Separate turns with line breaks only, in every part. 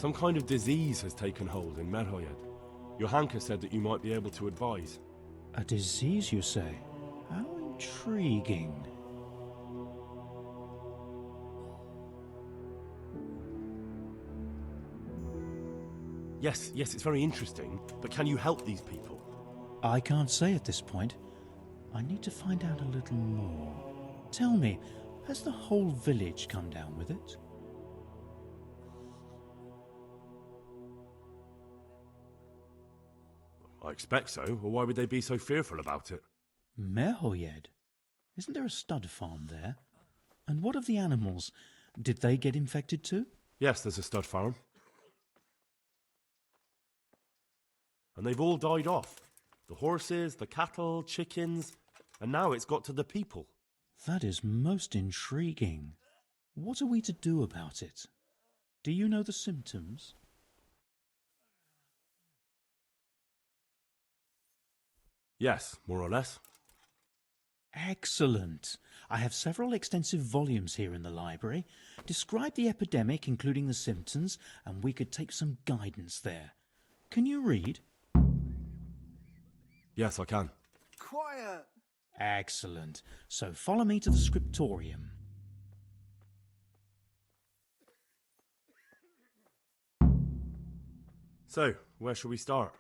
Some kind of disease has taken hold in Merhoyed. Johanka said that you might be able to advise.
A disease, you say? How intriguing.
Yes, it's very interesting, but can you help these people?
I can't say at this point. I need to find out a little more. Tell me, has the whole village come down with it?
I expect so, or why would they be so fearful about it?
Merhoyed? Isn't there a stud farm there? And what of the animals? Did they get infected too?
Yes, there's a stud farm. And they've all died off. The horses, the cattle, chickens, and now it's got to the people.
That is most intriguing. What are we to do about it? Do you know the symptoms?
Yes, more or less.
Excellent. I have several extensive volumes here in the library. Describe the epidemic, including the symptoms, and we could take some guidance there. Can you read?
Yes, I can.
Quiet!
Excellent. So follow me to the scriptorium.
So, where shall we start?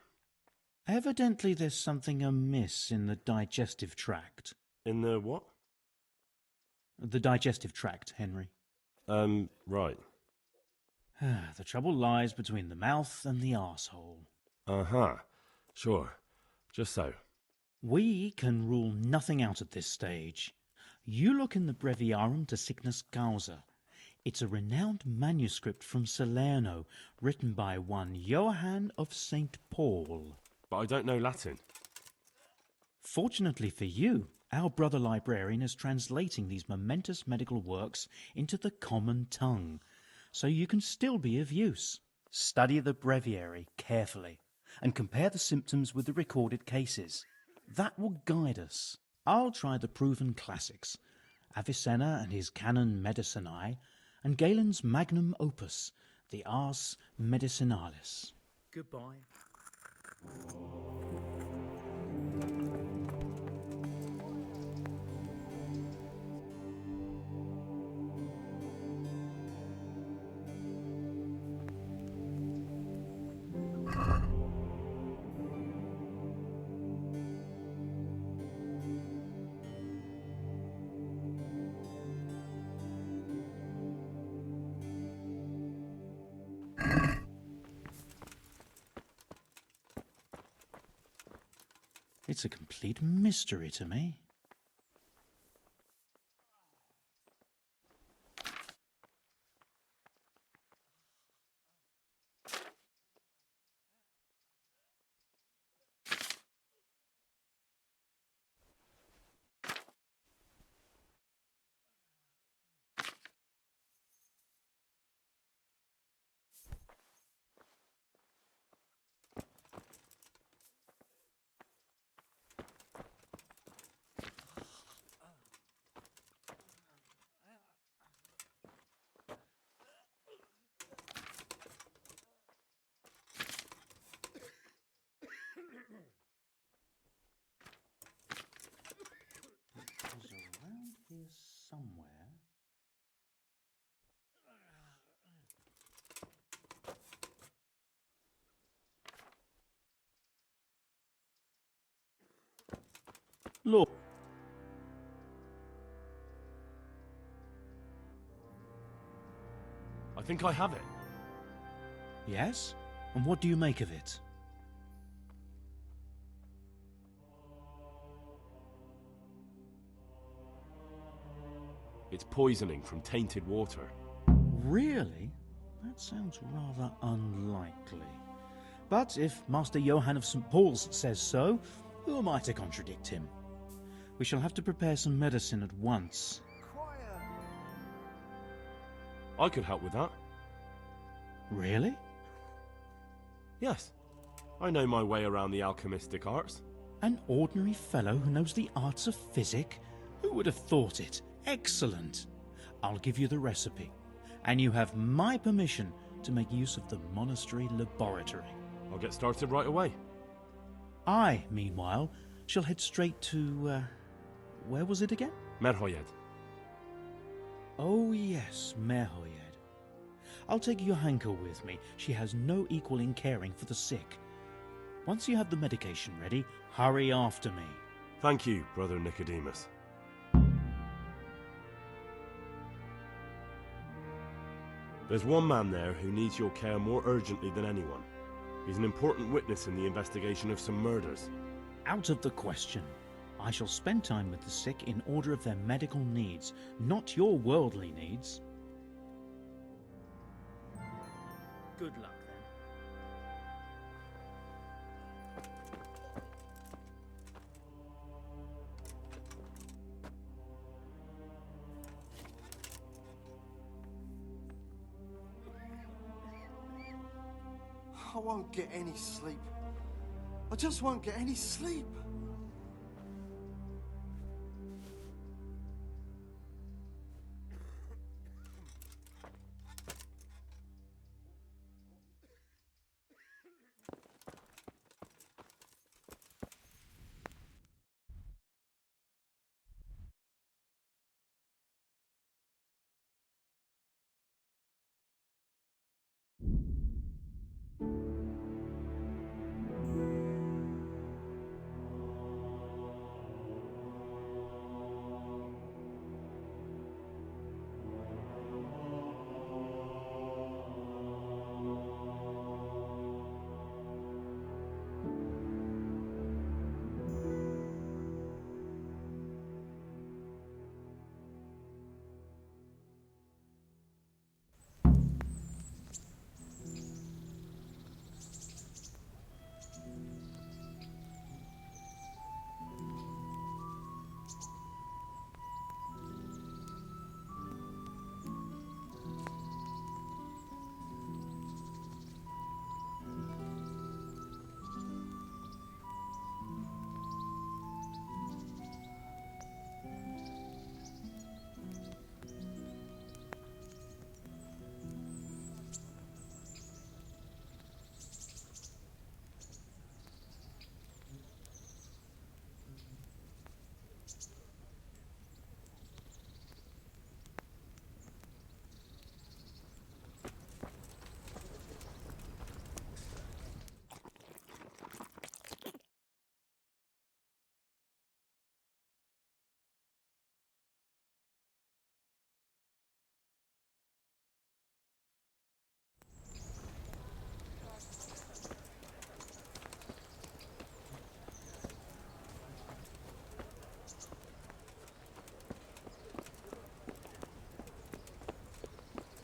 Evidently there's something amiss in the digestive tract.
In the what?
The digestive tract, Henry.
Right.
The trouble lies between the mouth and the arsehole.
Uh-huh. Sure. Just so.
We can rule nothing out at this stage. You look in the Breviarium de Sickness Causa. It's a renowned manuscript from Salerno, written by one Johann of St. Paul.
But I don't know Latin.
Fortunately for you, our brother librarian is translating these momentous medical works into the common tongue, so you can still be of use. Study the breviary carefully and compare the symptoms with the recorded cases. That will guide us. I'll try the proven classics, Avicenna and his Canon Medicinae, and Galen's magnum opus, the Ars Medicinalis.
Goodbye.
It's a complete mystery to me. It was around here somewhere. Look.
I think I have it.
Yes? And what do you make of it?
It's poisoning from tainted water.
Really? That sounds rather unlikely. But if Master Johann of St. Paul's says so, who am I to contradict him? We shall have to prepare some medicine at once.
Quiet!
I could help with that.
Really?
Yes. I know my way around the alchemistic arts.
An ordinary fellow who knows the arts of physic? Who would have thought it? Excellent. I'll give you the recipe, and you have my permission to make use of the monastery laboratory.
I'll get started right away.
I, meanwhile, shall head straight to, where was it again?
Merhoyed.
Oh yes, Merhoyed. I'll take Johanka with me. She has no equal in caring for the sick. Once you have the medication ready, hurry after me.
Thank you, Brother Nicodemus. There's one man there who needs your care more urgently than anyone. He's an important witness in the investigation of some murders.
Out of the question. I shall spend time with the sick in order of their medical needs, not your worldly needs. Good luck, then.
I won't get any sleep. I just won't get any sleep.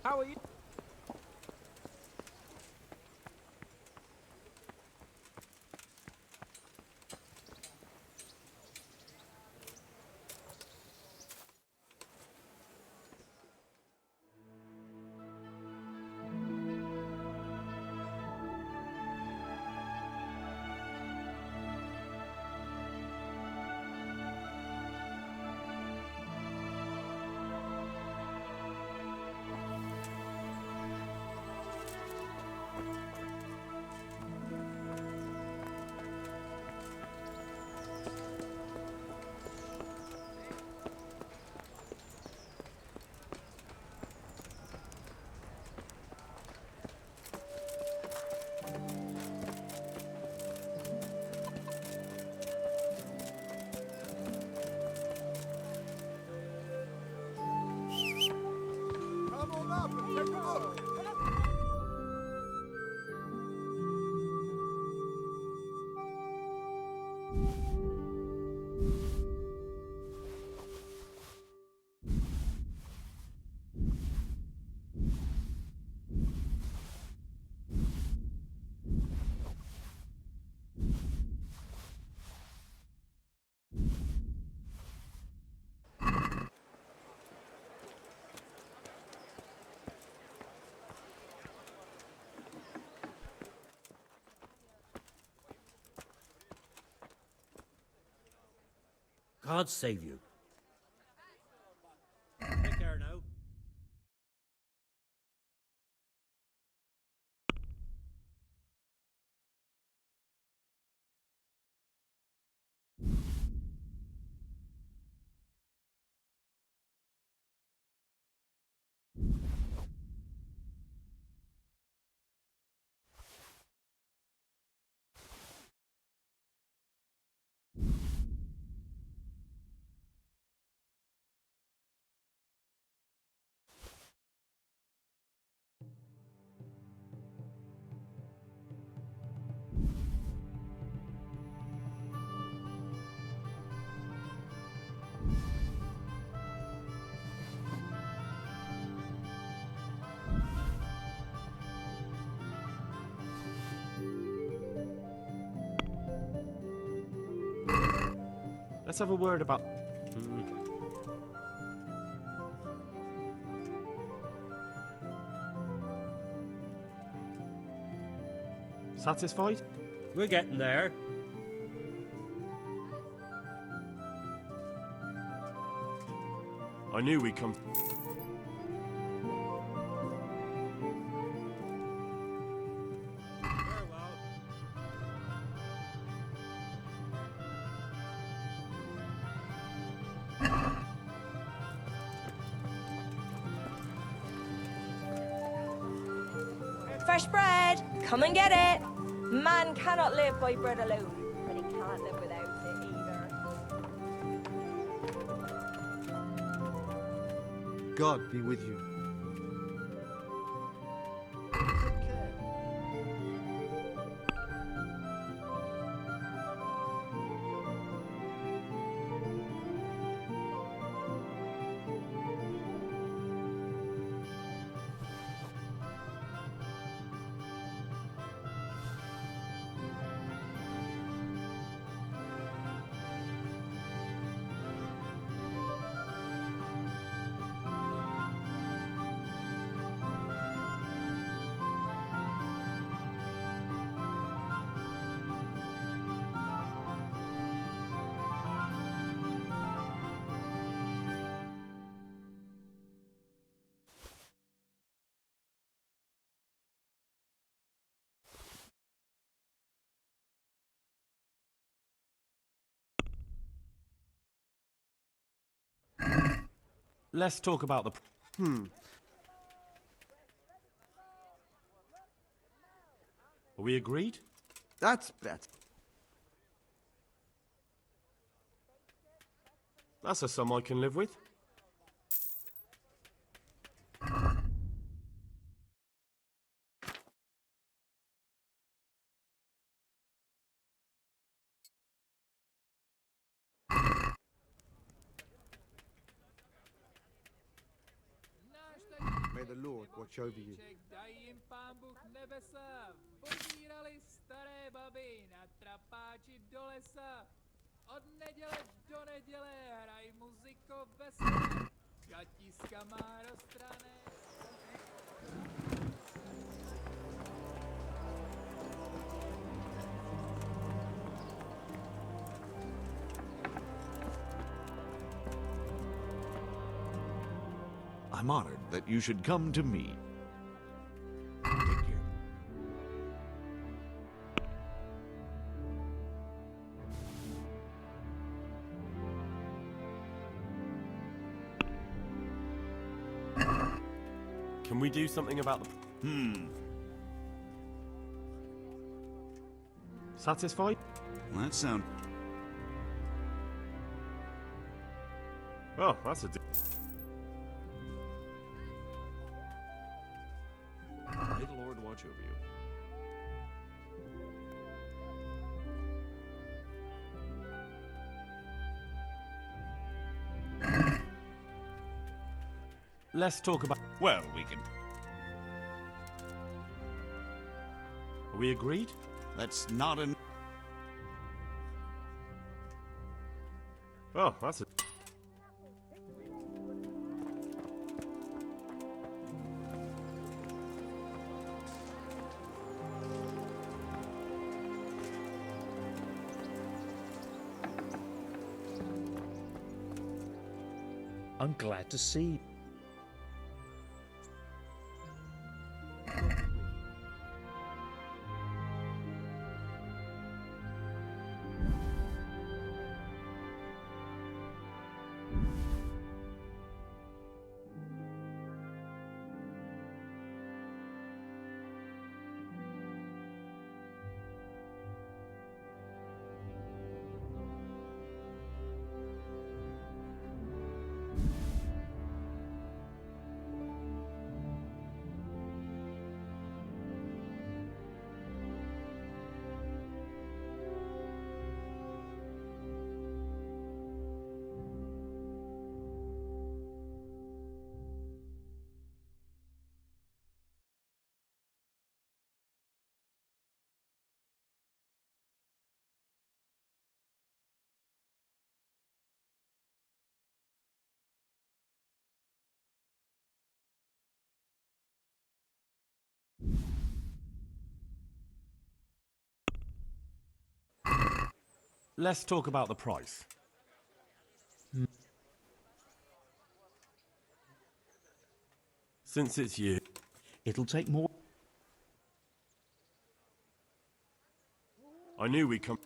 How are you?
God save you.
Let's have a word about... Satisfied?
We're getting there.
I knew we'd come...
Very well.
Fresh bread! Come and get it! Man cannot live by bread alone, but he can't live without it either.
God be with you. Take care.
Let's talk about the... Are we agreed?
That's better.
That's a sum I can live with.
May the Lord watch over you.
Dají jim pán Bůh nebesa, pozírali staré baby na trapáči do lesa. Od neděle do neděle hraj muziko veselé, šatiska má roztrané.
I'm honored that you should come to me. Take care.
Can we do something about the... Satisfied?
That sound.
Oh, that's a...
May the Lord watch over you.
Let's talk about...
Well, we can.
Are we agreed?
That's not an.
Oh, that's a...
I'm glad to see.
let's talk about the price. Since it's you,
It'll take more.
I knew we'd come.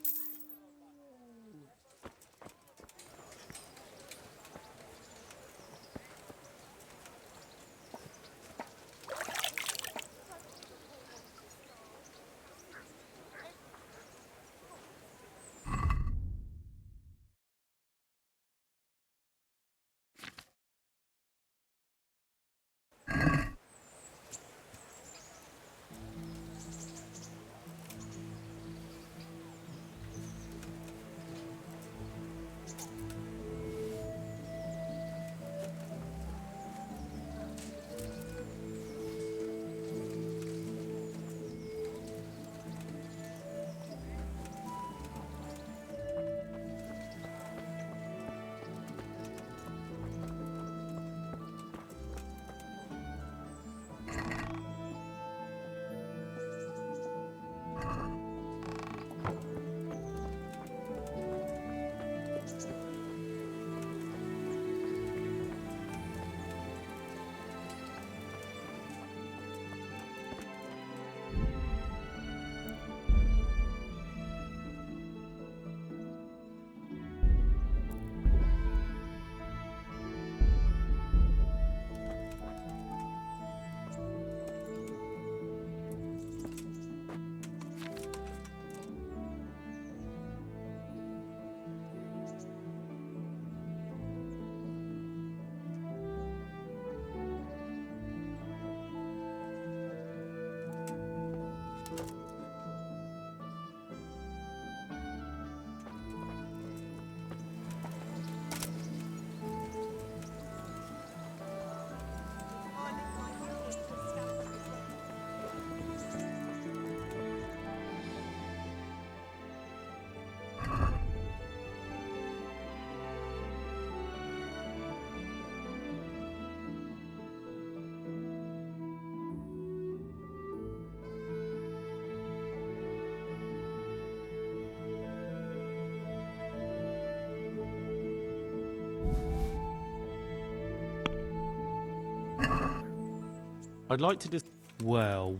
I'd like to just.
Well,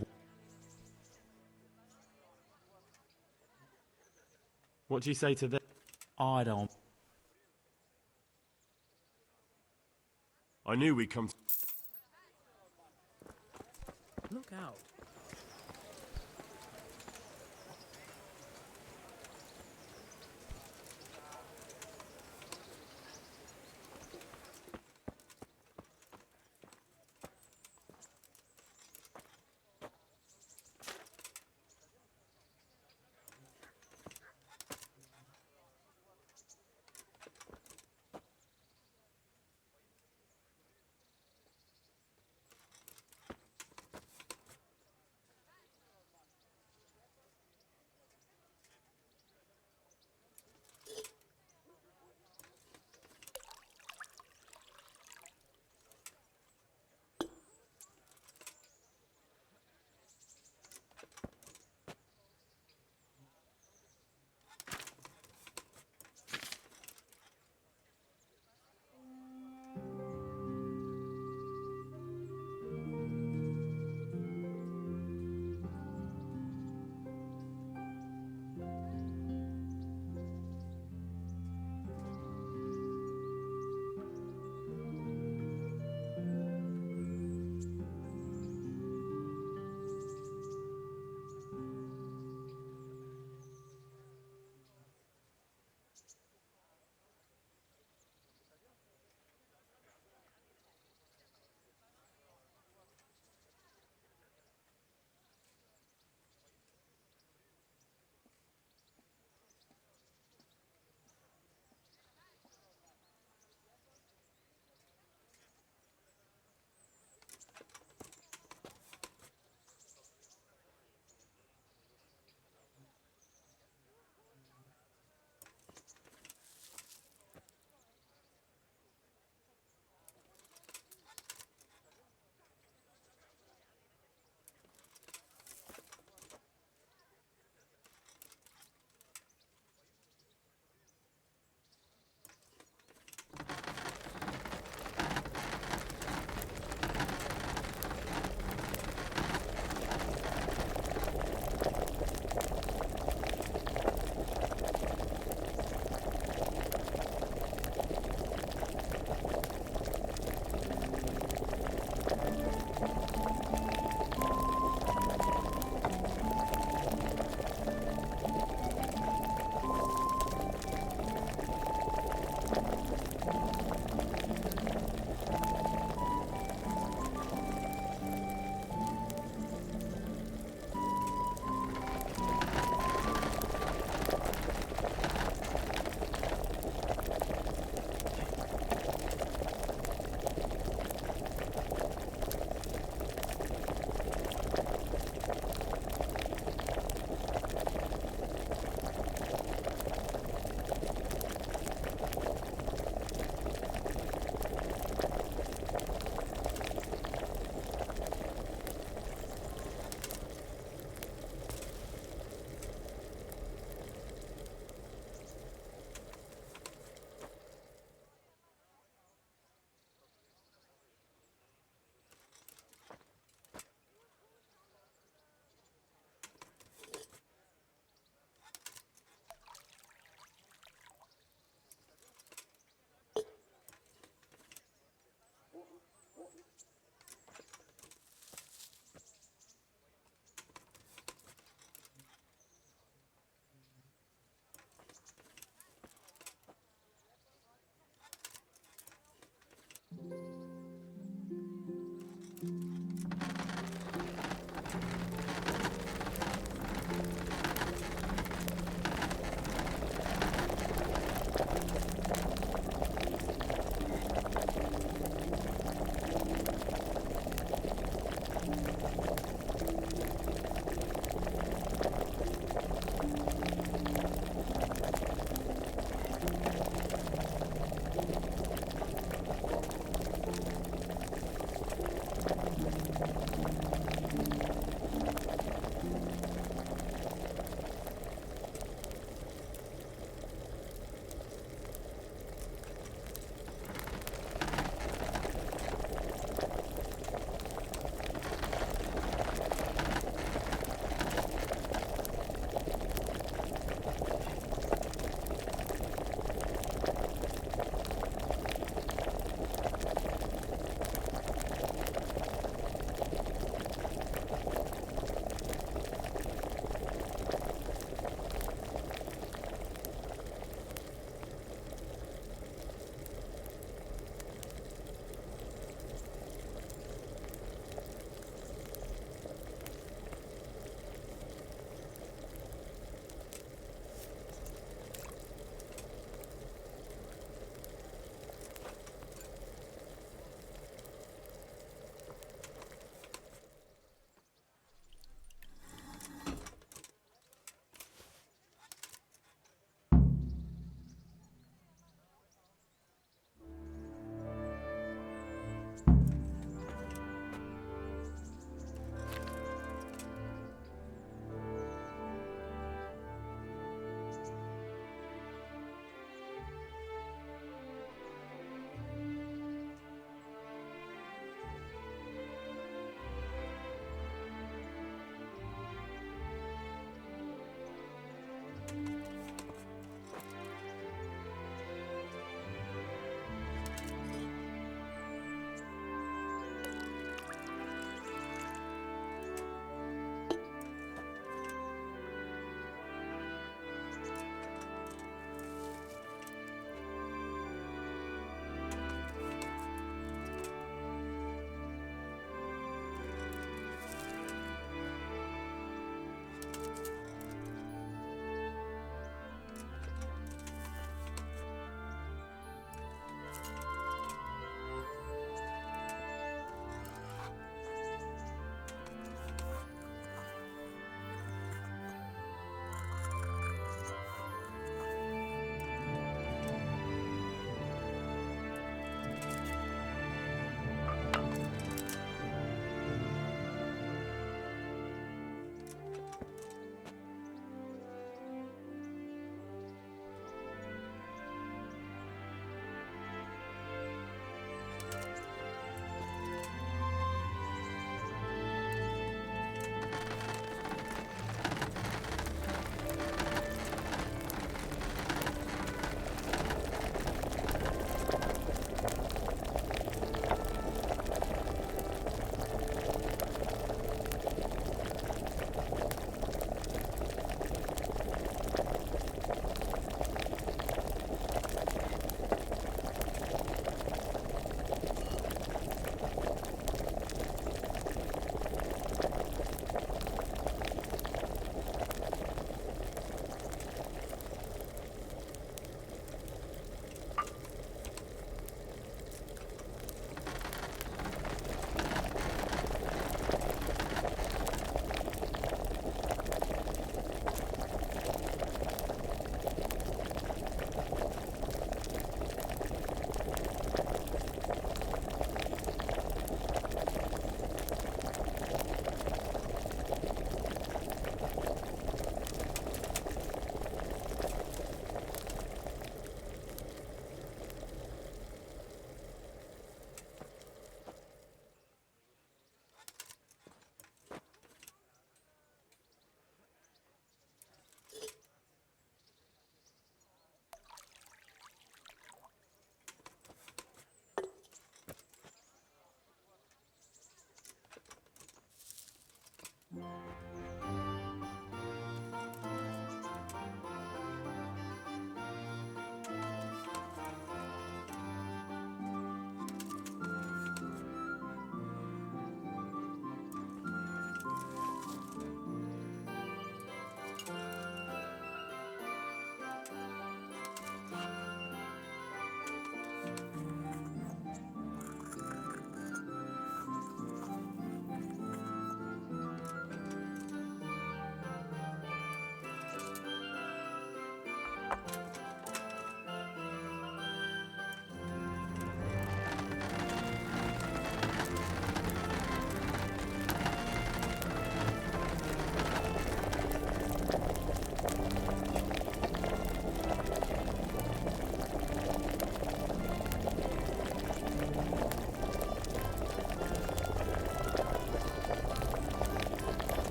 What do you say to this?
I don't.
I knew we'd come.
Look out.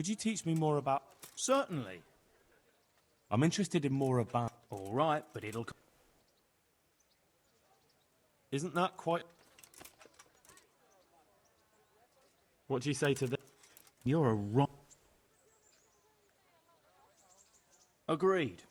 Would you teach me more about... Certainly.
I'm interested in more about...
All right, but it'll...
Isn't that quite... What do you say to this?
You're a wrong... Agreed.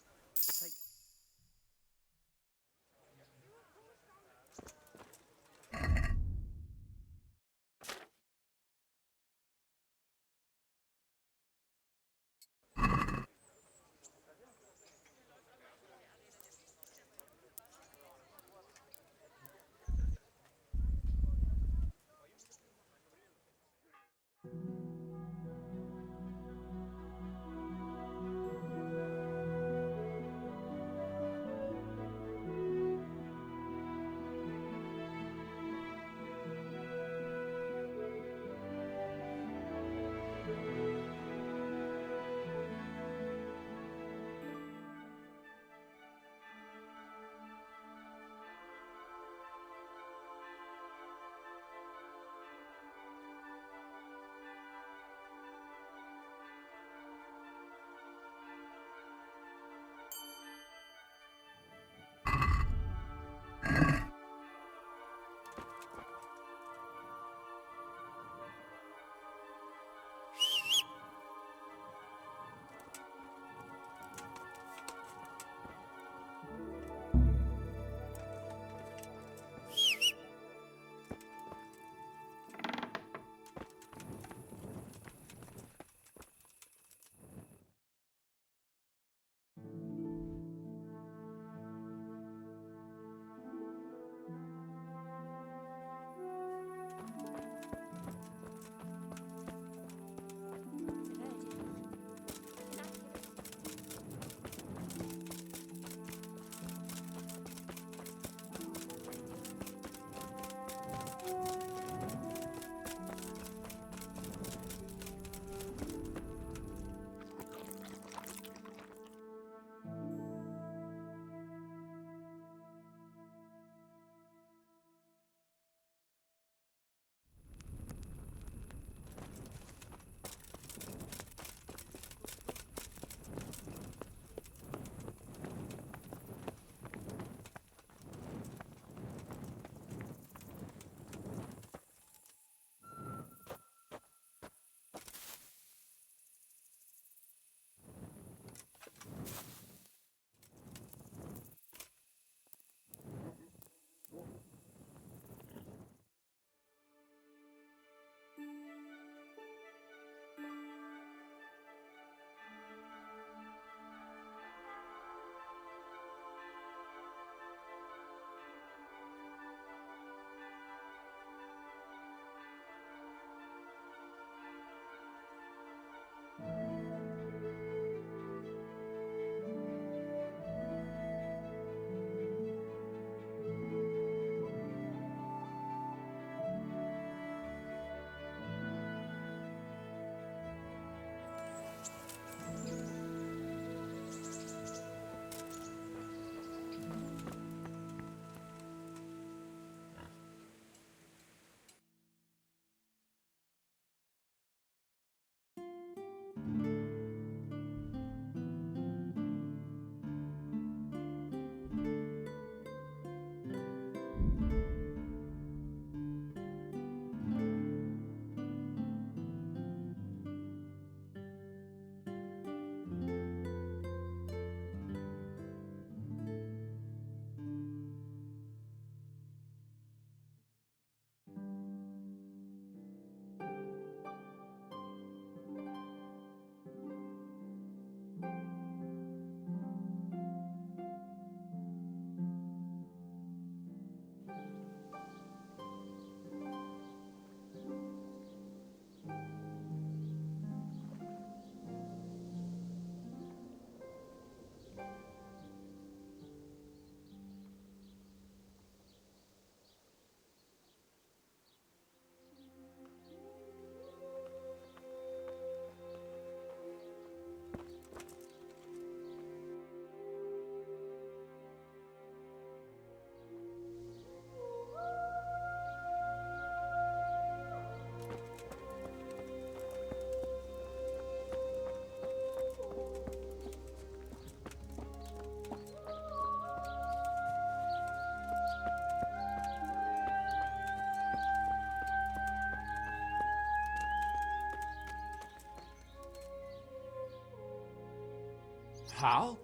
Hal?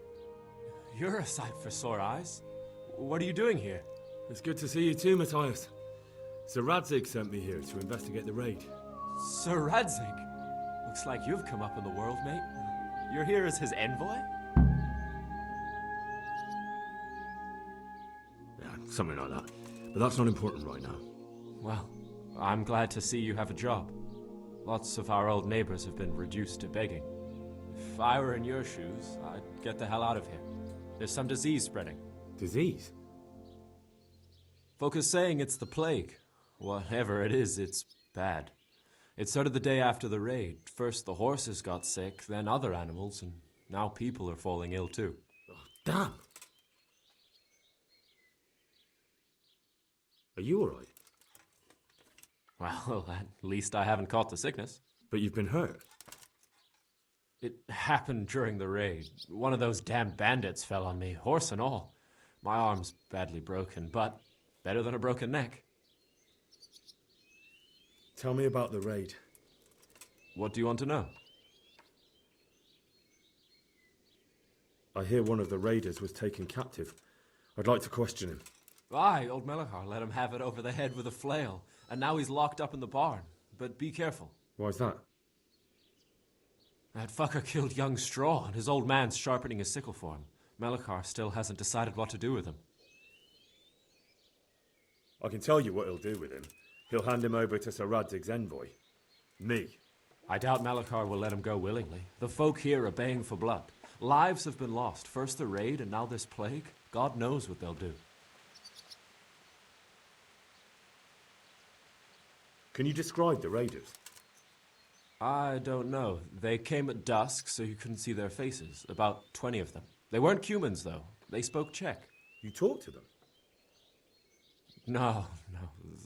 You're a sight for sore eyes. What are you doing here?
It's good to see you too, Matthias. Sir Radzig sent me here to investigate the raid.
Sir Radzig? Looks like you've come up in the world, mate. You're here as his envoy?
Yeah, something like that. But that's not important right now.
Well, I'm glad to see you have a job. Lots of our old neighbors have been reduced to begging. If I were in your shoes, I'd get the hell out of here. There's some disease spreading.
Disease?
Folk are saying it's the plague. Whatever it is, it's bad. It started the day after the raid. First the horses got sick, then other animals, and now people are falling ill too.
Oh, damn! Are you alright?
Well, at least I haven't caught the sickness.
But you've been hurt?
It happened during the raid. One of those damn bandits fell on me, horse and all. My arm's badly broken, but better than a broken neck.
Tell me about the raid.
What do you want to know?
I hear one of the raiders was taken captive. I'd like to question him.
Aye, old Melachar let him have it over the head with a flail, and now he's locked up in the barn. But be careful.
Why's that?
That fucker killed young Straw, and his old man's sharpening his sickle for him. Melachar still hasn't decided what to do with him.
I can tell you what he'll do with him. He'll hand him over to Sir Radzig's envoy. Me.
I doubt Melachar will let him go willingly. The folk here are baying for blood. Lives have been lost. First the raid, and now this plague. God knows what they'll do.
Can you describe the raiders?
I don't know. They came at dusk, so you couldn't see their faces. About 20 of them. They weren't humans, though. They spoke Czech.
You talked to them?
No.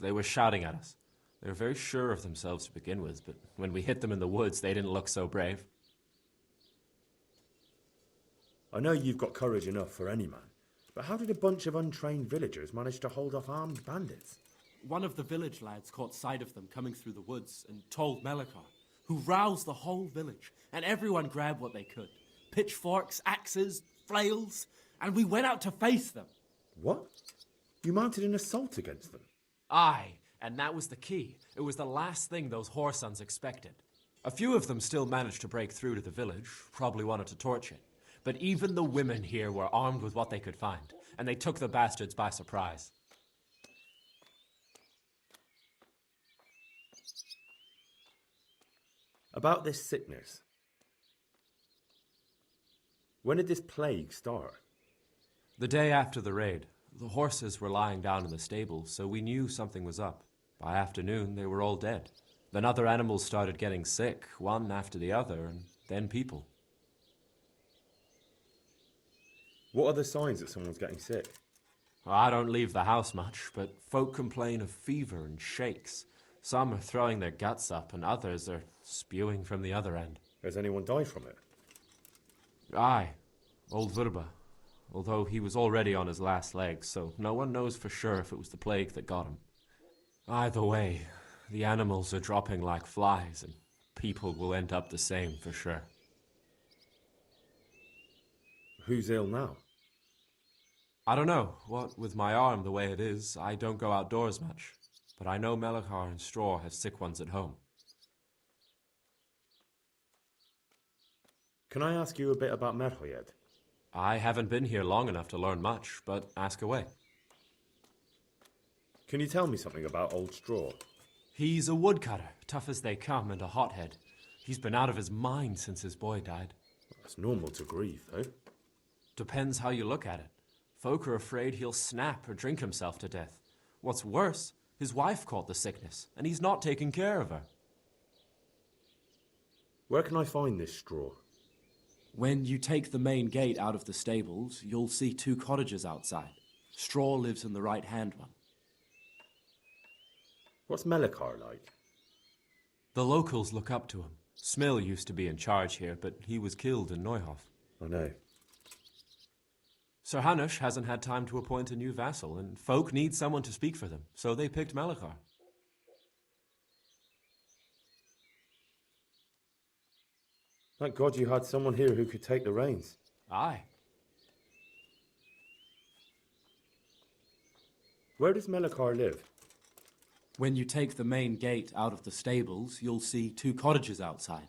They were shouting at us. They were very sure of themselves to begin with, but when we hit them in the woods, they didn't look so brave.
I know you've got courage enough for any man, but how did a bunch of untrained villagers manage to hold off armed bandits?
One of the village lads caught sight of them coming through the woods and told Melachar, who roused the whole village, and everyone grabbed what they could. Pitchforks, axes, flails, and we went out to face them.
What? You mounted an assault against them?
Aye, and that was the key. It was the last thing those whoresons expected. A few of them still managed to break through to the village, probably wanted to torch it. But even the women here were armed with what they could find, and they took the bastards by surprise.
About this sickness. When did this plague start?
The day after the raid. The horses were lying down in the stable, so we knew something was up. By afternoon, they were all dead. Then other animals started getting sick, one after the other, and then people.
What are the signs that someone's getting sick?
I don't leave the house much, but folk complain of fever and shakes. Some are throwing their guts up, and others are spewing from the other end.
Has anyone died from it?
Aye, old Verba. Although he was already on his last legs, so no one knows for sure if it was the plague that got him. Either way, the animals are dropping like flies, and people will end up the same for sure.
Who's ill now?
I don't know. What with my arm the way it is, I don't go outdoors much. But I know Melachar and Straw have sick ones at home.
Can I ask you a bit about Merhoyed?
I haven't been here long enough to learn much, but ask away.
Can you tell me something about Old Straw?
He's a woodcutter, tough as they come, and a hothead. He's been out of his mind since his boy died.
That's normal to grieve, though.
Depends how you look at it. Folk are afraid he'll snap or drink himself to death. What's worse, his wife caught the sickness, and he's not taking care of her.
Where can I find this Straw?
When you take the main gate out of the stables, you'll see 2 cottages outside. Straw lives in the right-hand one.
What's Melachar like?
The locals look up to him. Smill used to be in charge here, but he was killed in Neuhof.
I know.
Sir Hanush hasn't had time to appoint a new vassal, and folk need someone to speak for them, so they picked Melachar.
Thank God you had someone here who could take the reins.
Aye.
Where does Melikar live?
When you take the main gate out of the stables, you'll see 2 cottages outside.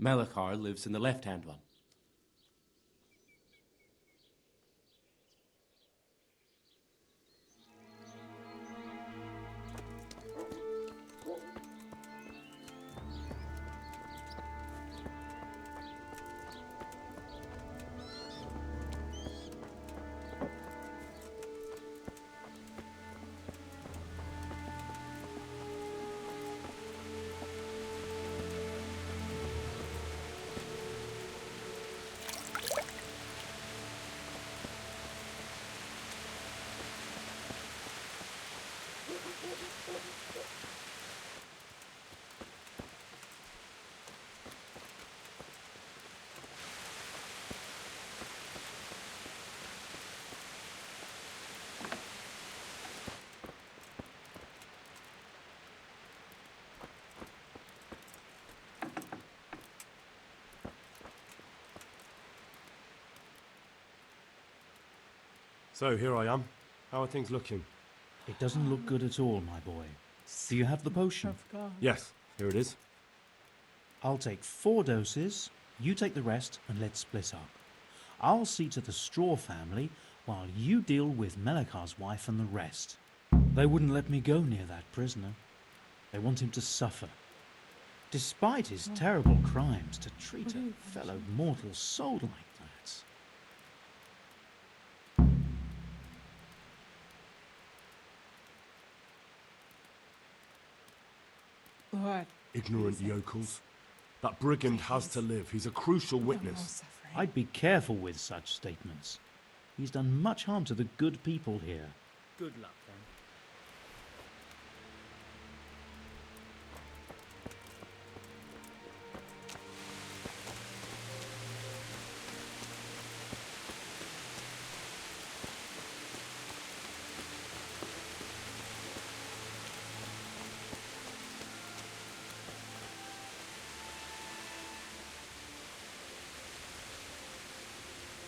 Melikar lives in the left-hand one.
So, here I am. How are things looking?
It doesn't look good at all, my boy. Do you have the potion?
Yes, here it is.
I'll take 4 doses, you take the rest, and let's split up. I'll see to the straw family, while you deal with Melikar's wife and the rest. They wouldn't let me go near that prisoner. They want him to suffer. Despite his terrible crimes, to treat a fellow mortal soul like that.
What?
Ignorant yokels. That brigand has to live. He's a crucial witness.
I'd be careful with such statements. He's done much harm to the good people here.
Good luck, then.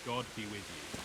God be with you.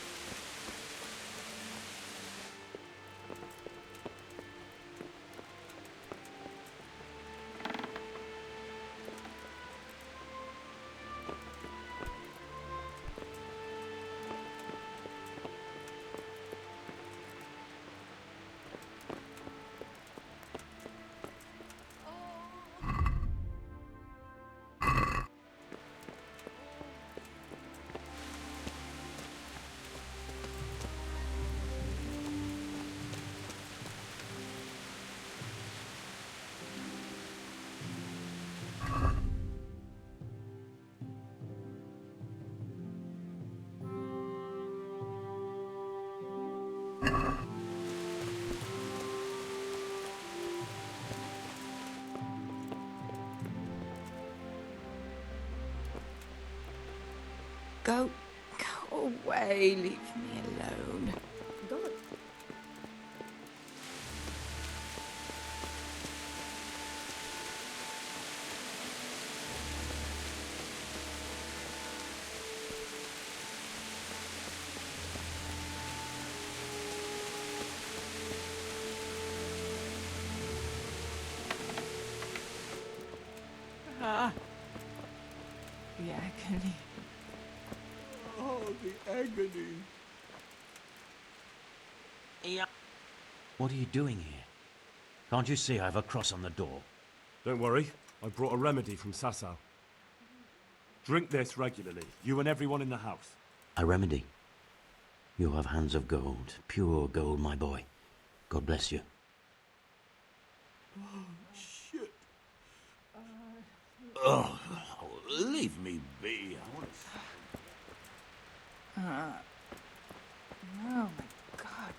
Go away, leave me alone.
God.
The agony.
Oh, the agony.
Yeah. What are you doing here? Can't you see I have a cross on the door?
Don't worry, I brought a remedy from Sasau. Drink this regularly, you and everyone in the house.
A remedy? You have hands of gold, pure gold, my boy. God bless you.
Oh, shit.
Oh, leave me be. I want to...
Oh my God.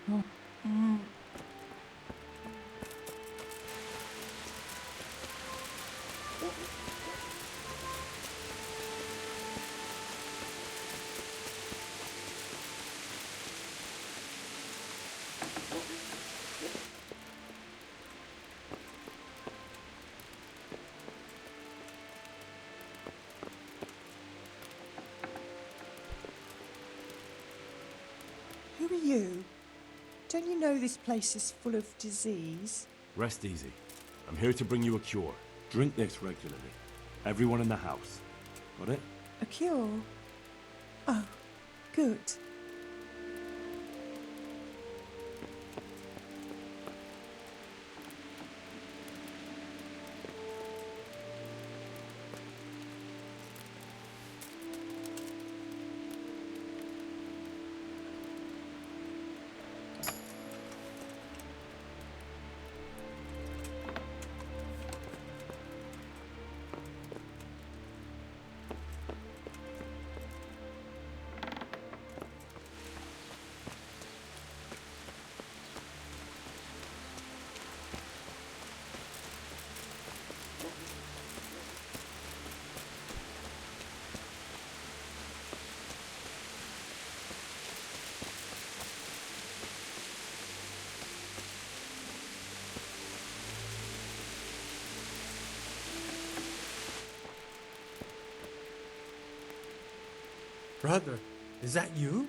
Who are you? Don't you know this place is full of disease?
Rest easy. I'm here to bring you a cure. Drink this regularly. Everyone in the house. Got it?
A cure? Oh, good.
Brother, is that you?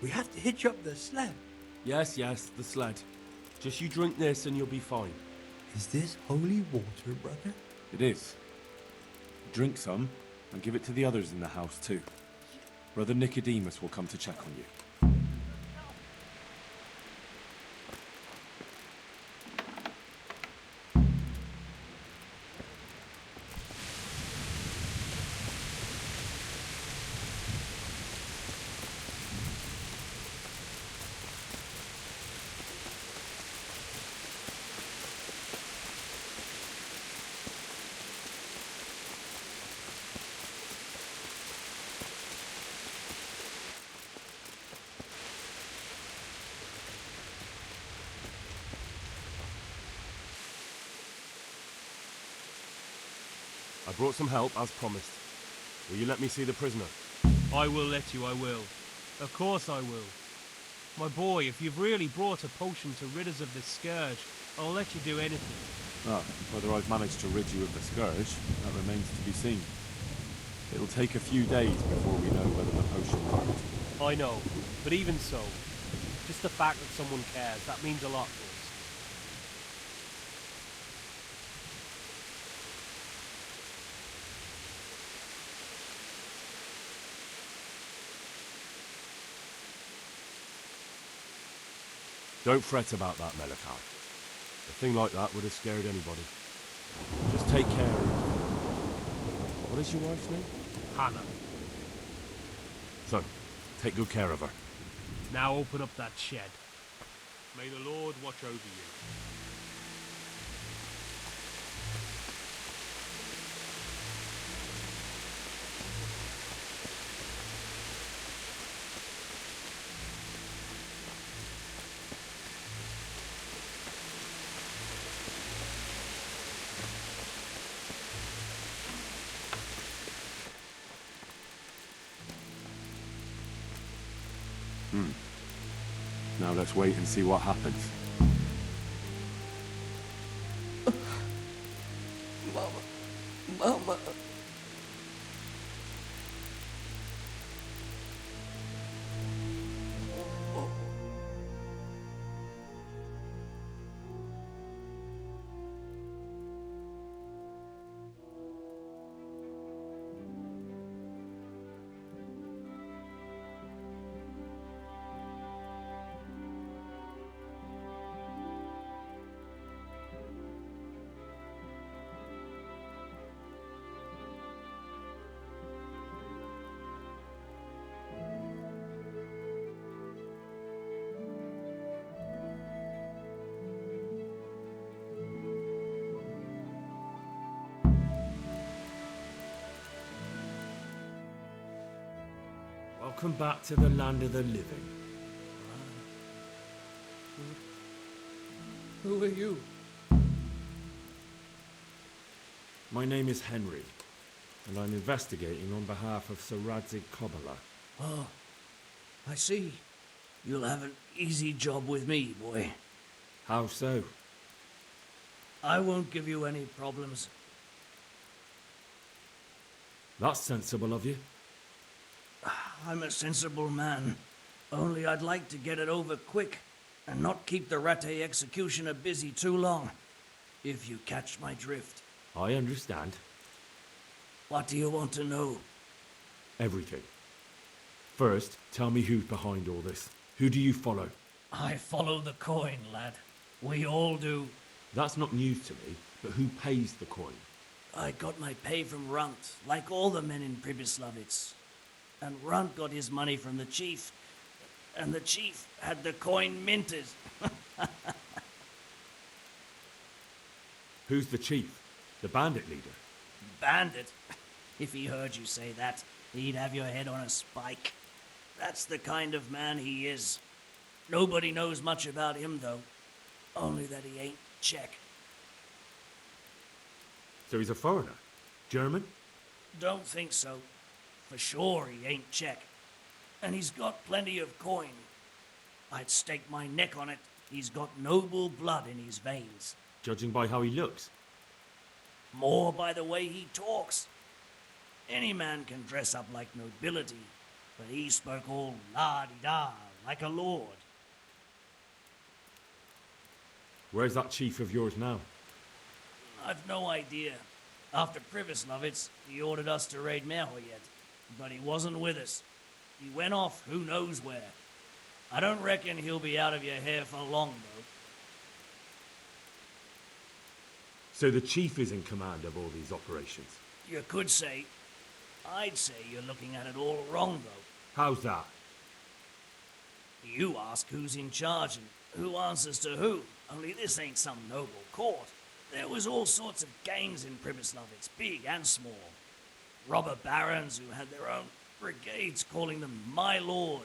We have to hitch up the sled.
Yes, the sled. Just you drink this and you'll be fine.
Is this holy water, brother?
It is. Drink some and give it to the others in the house too. Brother Nicodemus will come to check on you. I brought some help, as promised. Will you let me see the prisoner?
I will let you, I will. Of course I will. My boy, if you've really brought a potion to rid us of this scourge, I'll let you do anything.
Ah, whether I've managed to rid you of the scourge, that remains to be seen. It'll take a few days before we know whether the potion worked.
I know, but even so, just the fact that someone cares, that means a lot to us.
Don't fret about that, Melikar. A thing like that would have scared anybody. Just take care of it. What is your wife's name?
Hannah.
So, take good care of her.
Now open up that shed. May the Lord watch over you.
Now let's wait and see what happens.
Mama.
Welcome back to the land of the living.
Who are you?
My name is Henry, and I'm investigating on behalf of Sir Radzig Kobyla.
Oh, I see. You'll have an easy job with me, boy.
How so?
I won't give you any problems.
That's sensible of you.
I'm a sensible man. Only I'd like to get it over quick and not keep the Ratte executioner busy too long, if you catch my drift.
I understand.
What do you want to know?
Everything. First, tell me who's behind all this. Who do you follow?
I follow the coin, lad. We all do.
That's not news to me, but who pays the coin?
I got my pay from Runt, like all the men in Pribyslavitz. And Runt got his money from the chief. And the chief had the coin minted.
Who's the chief? The bandit leader?
Bandit? If he heard you say that, he'd have your head on a spike. That's the kind of man he is. Nobody knows much about him, though. Only that he ain't Czech.
So he's a foreigner? German?
Don't think so. For sure he ain't Czech. And he's got plenty of coin. I'd stake my neck on it. He's got noble blood in his veins.
Judging by how he looks?
More by the way he talks. Any man can dress up like nobility, but he spoke all la-di-da, like a lord.
Where's that chief of yours now?
I've no idea. After Pribyslavitz, he ordered us to raid Merhoyet, but he wasn't with us. He went off who knows where. I don't reckon he'll be out of your hair for long, though.
So the chief is in command of all these operations?
You could say. I'd say you're looking at it all wrong, though.
How's that?
You ask who's in charge and who answers to who. Only this ain't some noble court. There was all sorts of gangs in Pribyslavitz, big and small. Robber barons who had their own brigades calling them my lord.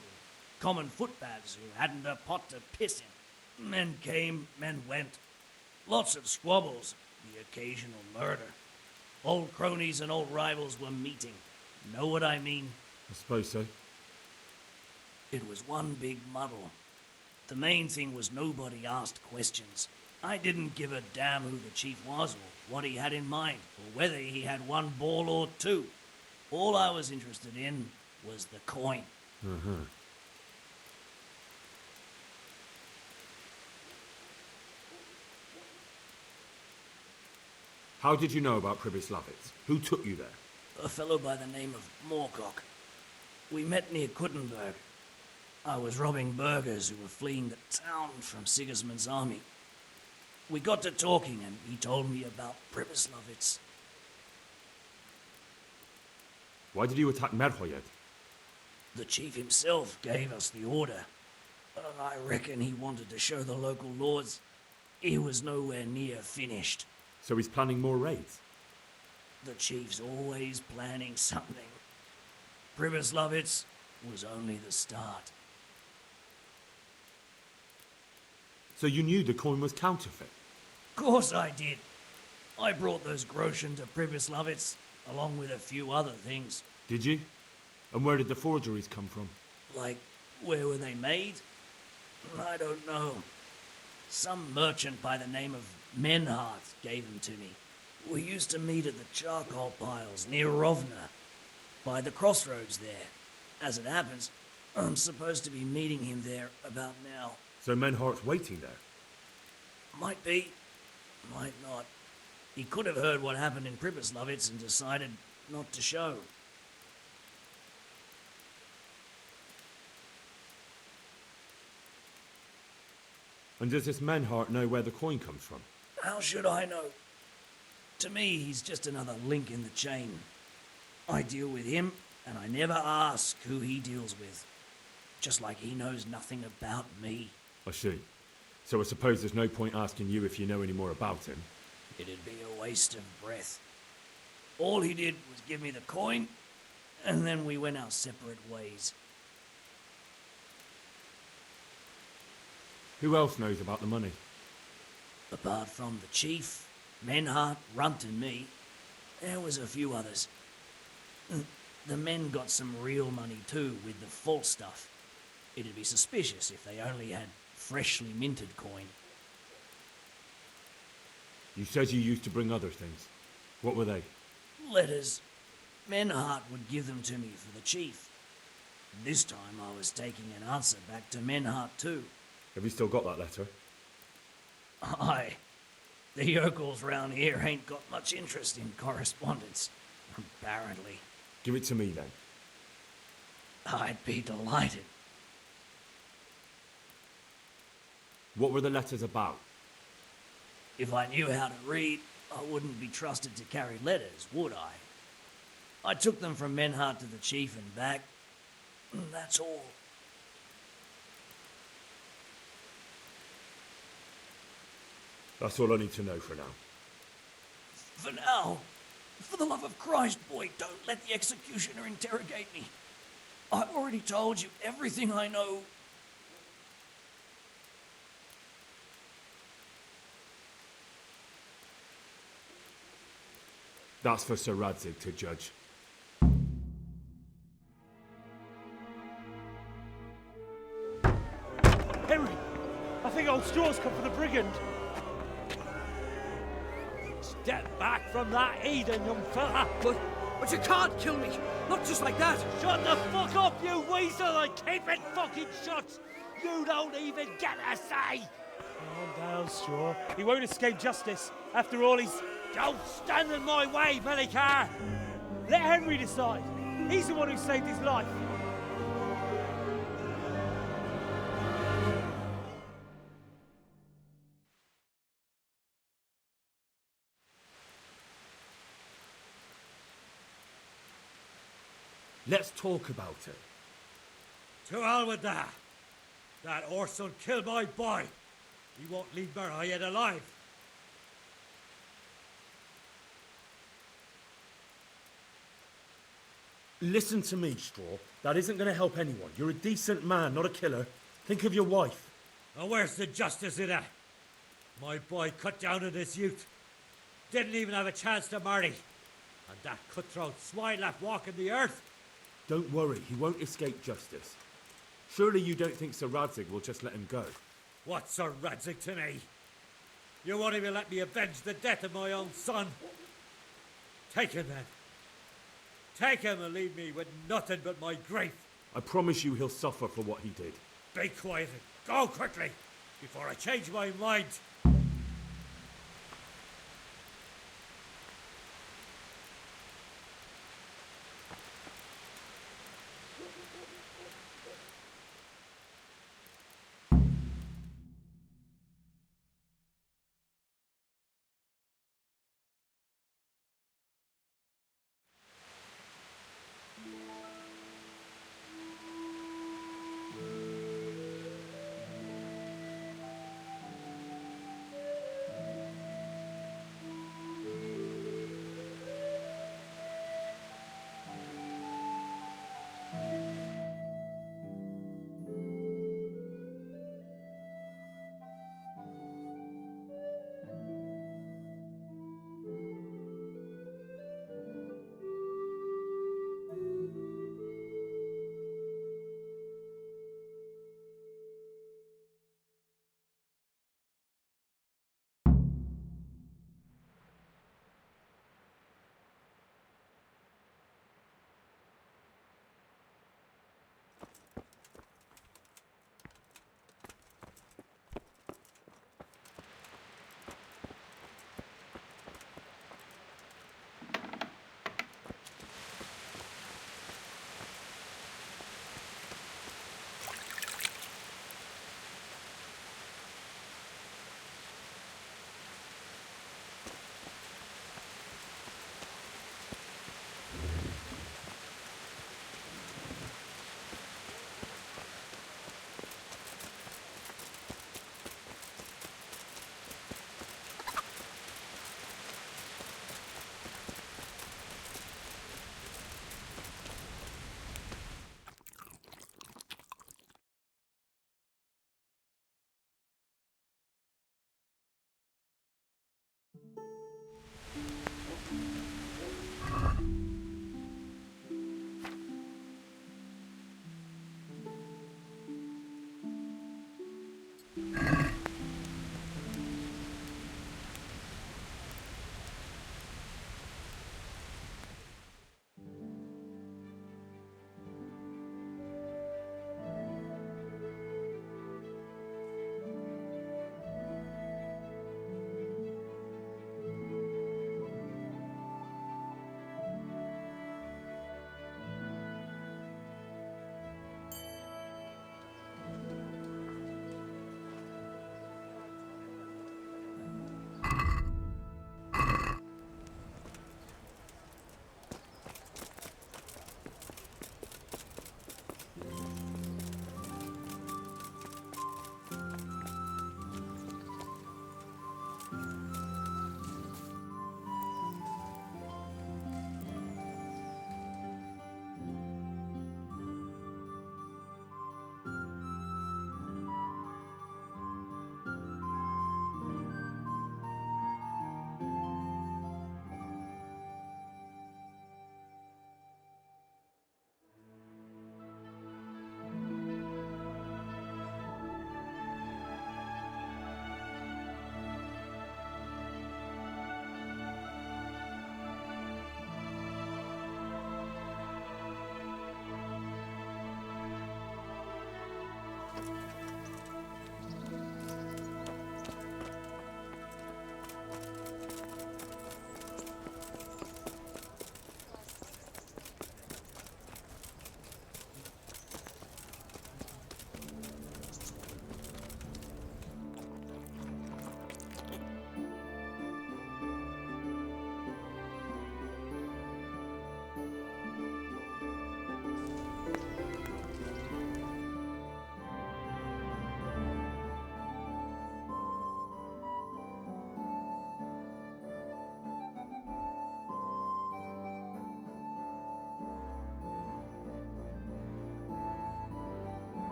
Common footpads who hadn't a pot to piss in. Men came, men went. Lots of squabbles, the occasional murder. Old cronies and old rivals were meeting. Know what I mean?
I suppose so.
It was one big muddle. The main thing was nobody asked questions. I didn't give a damn who the chief was or what he had in mind, or whether he had one ball or two. All I was interested in was the coin.
Uh-huh. How did you know about Pribyslavitz? Who took you there?
A fellow by the name of Moorcock. We met near Kuttenberg. I was robbing burghers who were fleeing the town from Sigismund's army. We got to talking and he told me about Pribyslavitz.
Why did you attack Merhoyet?
The chief himself gave us the order. I reckon he wanted to show the local lords he was nowhere near finished.
So he's planning more raids?
The chief's always planning something. Pribyslavitz was only the start.
So you knew the coin was counterfeit?
Of course I did. I brought those groschen to Pribyslavitz, along with a few other things.
Did you? And where did the forgeries come from?
Like, where were they made? I don't know. Some merchant by the name of Menhart gave them to me. We used to meet at the charcoal piles near Rovna, by the crossroads there. As it happens, I'm supposed to be meeting him there about now.
So Menhart's waiting there?
Might be, might not. He could have heard what happened in Pribyslavitz and decided not to show.
And does this Menhart know where the coin comes from?
How should I know? To me, he's just another link in the chain. I deal with him, and I never ask who he deals with. Just like he knows nothing about me.
I see. So I suppose there's no point asking you if you know any more about him.
It'd be a waste of breath. All he did was give me the coin, and then we went our separate ways.
Who else knows about the money?
Apart from the chief, Menhart, Runt and me, there was a few others. The men got some real money too with the false stuff. It'd be suspicious if they only had freshly minted coin.
You said you used to bring other things. What were they?
Letters. Menhart would give them to me for the chief. This time I was taking an answer back to Menhart too.
Have you still got that letter?
Aye. The yokels round here ain't got much interest in correspondence, apparently.
Give it to me then.
I'd be delighted.
What were the letters about?
If I knew how to read, I wouldn't be trusted to carry letters, would I? I took them from Menhart to the chief and back. That's all.
That's all I need to know for now.
For now, for the love of Christ, boy, don't let the executioner interrogate me. I've already told you everything I know.
That's for Sir Radzig to judge.
Henry! I think old Straw's come for the brigand. Step back from that Eden, young fella!
But you can't kill me! Not just like that!
Shut the fuck up, you weasel, and keep it fucking shut! You don't even get a say! Calm down, Straw. He won't escape justice. After all, he's... Don't stand in my way, Melikar! Let Henry decide. He's the one who saved his life.
Let's talk about it.
To hell with that. That Orson killed my boy. He won't leave Merhead alive.
Listen to me, Straw. That isn't going to help anyone. You're a decent man, not a killer. Think of your wife.
And where's the justice in that? My boy cut down on his youth. Didn't even have a chance to marry. And that cutthroat swine left walking the earth.
Don't worry, he won't escape justice. Surely you don't think Sir Radzig will just let him go?
What's Sir Radzig to me? You won't even let me avenge the death of my own son. Take him then. Take him and leave me with nothing but my grief.
I promise you he'll suffer for what he did.
Be quiet and go quickly before I change my mind.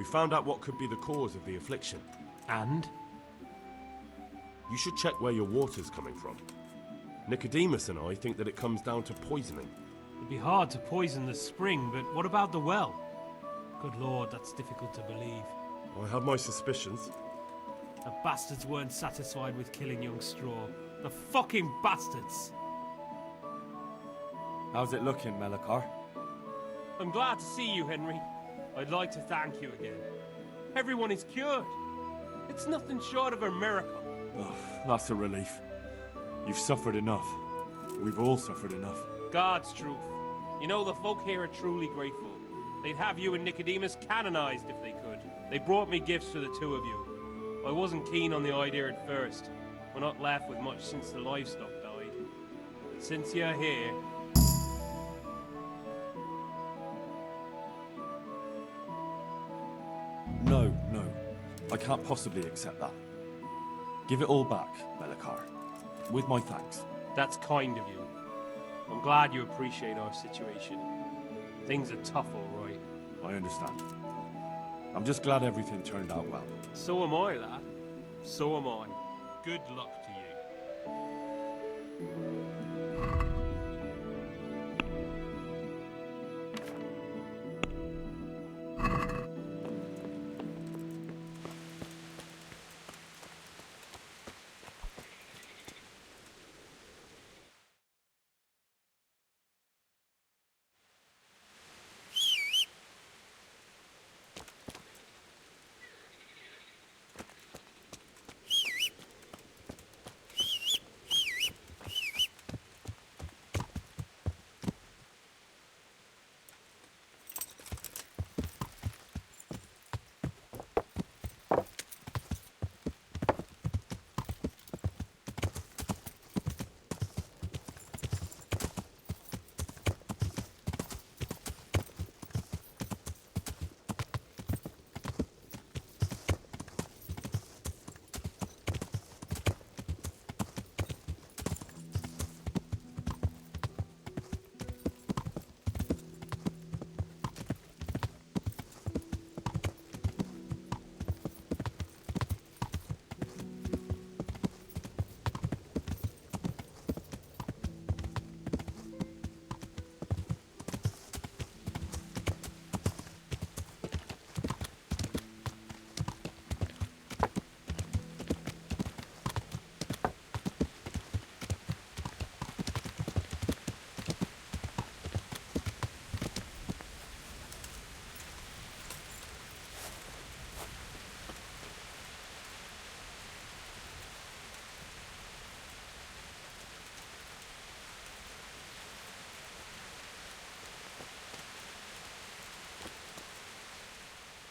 We found out what could be the cause of the affliction.
And?
You should check where your water's coming from. Nicodemus and I think that it comes down to poisoning.
It'd be hard to poison the spring, but what about the well? Good lord, that's difficult to believe.
I have my suspicions.
The bastards weren't satisfied with killing young Straw. The fucking bastards!
How's it looking, Melikar?
I'm glad to see you, Henry. I'd like to thank you again. Everyone is cured. It's nothing short of a miracle.
Oh, that's a relief. You've suffered enough. We've all suffered enough.
God's truth. You know, the folk here are truly grateful. They'd have you and Nicodemus canonized if they could. They brought me gifts for the two of you. I wasn't keen on the idea at first. We're not left with much since the livestock died. But since you're here...
No. I can't possibly accept that. Give it all back, Melikar. With my thanks.
That's kind of you. I'm glad you appreciate our situation. Things are tough, all right.
I understand. I'm just glad everything turned out well.
So am I, lad. So am I. Good luck to you.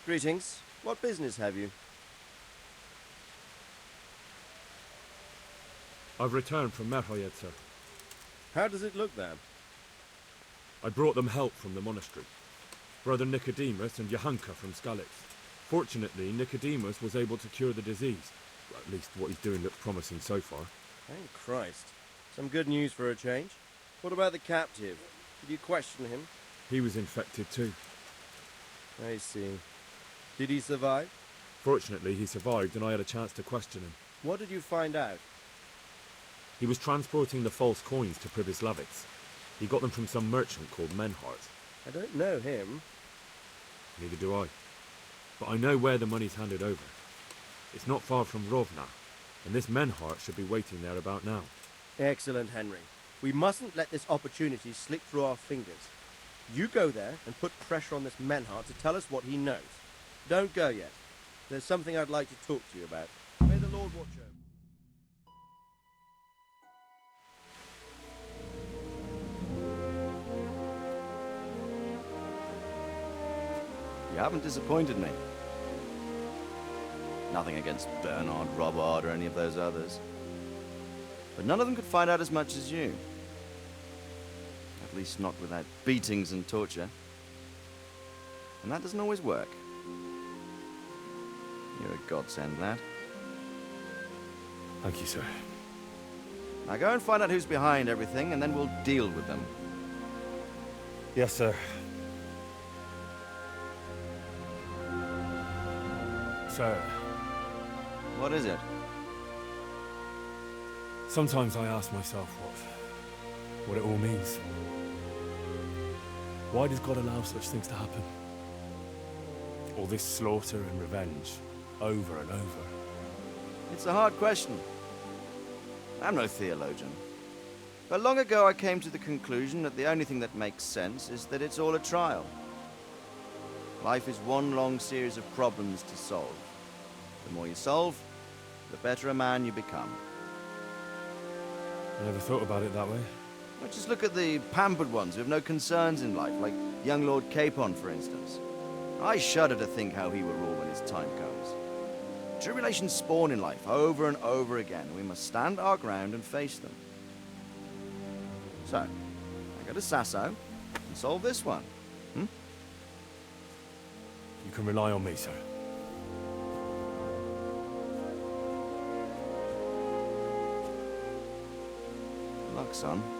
Greetings. What business have you?
I've returned from Merhoyed, sir.
How does it look there?
I brought them help from the monastery. Brother Nicodemus and Johanka from Skalitz. Fortunately, Nicodemus was able to cure the disease. Well, at least what he's doing looks promising so far.
Thank Christ. Some good news for a change. What about the captive? Did you question him?
He was infected too.
I see. Did he survive?
Fortunately, he survived and I had a chance to question him.
What did you find out?
He was transporting the false coins to Pribyslavitz. He got them from some merchant called Menhart.
I don't know him.
Neither do I. But I know where the money's handed over. It's not far from Rovna, and this Menhart should be waiting there about now.
Excellent, Henry. We mustn't let this opportunity slip through our fingers. You go there and put pressure on this Menhart to tell us what he knows. Don't go yet. There's something I'd like to talk to you about. May the Lord watch over.
You haven't disappointed me. Nothing against Bernard, Robert, or any of those others. But none of them could find out as much as you. At least not without beatings and torture. And that doesn't always work. You're a godsend, lad.
Thank you, sir.
Now go and find out who's behind everything, and then we'll deal with them.
Yes, sir. Sir.
What is it?
Sometimes I ask myself what it all means. Why does God allow such things to happen? All this slaughter and revenge, over and over.
It's a hard question. I'm no theologian. But long ago I came to the conclusion that the only thing that makes sense is that it's all a trial. Life is one long series of problems to solve. The more you solve, the better a man you become.
I never thought about it that way.
Well, just look at the pampered ones who have no concerns in life, like young Lord Capon, for instance. I shudder to think how he will rule when his time comes. Tribulations spawn in life over and over again. We must stand our ground and face them. So, I go to Sasso and solve this one.
You can rely on me, sir.
Good luck, son.